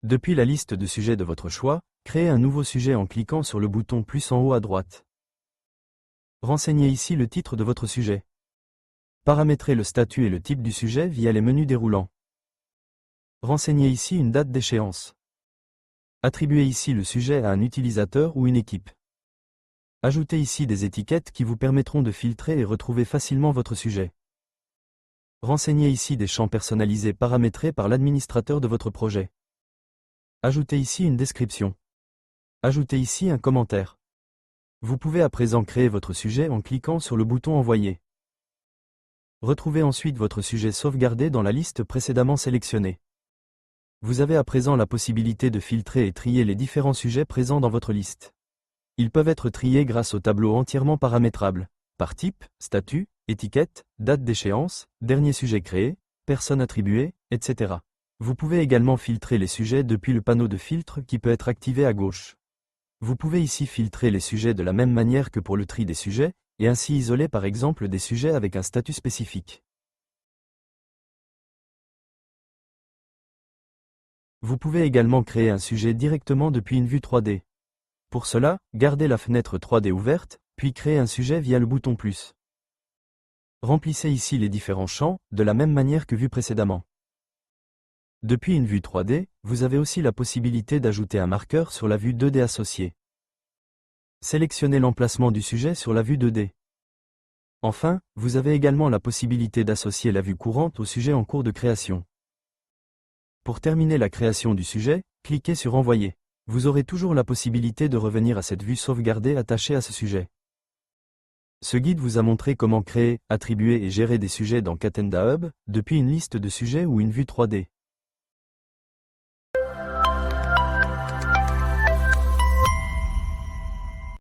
Depuis la liste de sujets de votre choix, créez un nouveau sujet en cliquant sur le bouton plus en haut à droite. Renseignez ici le titre de votre sujet. Paramétrez le statut et le type du sujet via les menus déroulants. Renseignez ici une date d'échéance. Attribuez ici le sujet à un utilisateur ou une équipe. Ajoutez ici des étiquettes qui vous permettront de filtrer et retrouver facilement votre sujet. Renseignez ici des champs personnalisés paramétrés par l'administrateur de votre projet. Ajoutez ici une description. Ajoutez ici un commentaire. Vous pouvez à présent créer votre sujet en cliquant sur le bouton Envoyer. Retrouvez ensuite votre sujet sauvegardé dans la liste précédemment sélectionnée. Vous avez à présent la possibilité de filtrer et trier les différents sujets présents dans votre liste. Ils peuvent être triés grâce au tableau entièrement paramétrable, par type, statut, étiquette, date d'échéance, dernier sujet créé, personne attribuée, etc. Vous pouvez également filtrer les sujets depuis le panneau de filtre qui peut être activé à gauche. Vous pouvez ici filtrer les sujets de la même manière que pour le tri des sujets, et ainsi isoler par exemple des sujets avec un statut spécifique. Vous pouvez également créer un sujet directement depuis une vue 3D. Pour cela, gardez la fenêtre 3D ouverte, puis créez un sujet via le bouton plus. Remplissez ici les différents champs, de la même manière que vu précédemment. Depuis une vue 3D, vous avez aussi la possibilité d'ajouter un marqueur sur la vue 2D associée. Sélectionnez l'emplacement du sujet sur la vue 2D. Enfin, vous avez également la possibilité d'associer la vue courante au sujet en cours de création. Pour terminer la création du sujet, cliquez sur Envoyer. Vous aurez toujours la possibilité de revenir à cette vue sauvegardée attachée à ce sujet. Ce guide vous a montré comment créer, attribuer et gérer des sujets dans Catenda Hub, depuis une liste de sujets ou une vue 3D.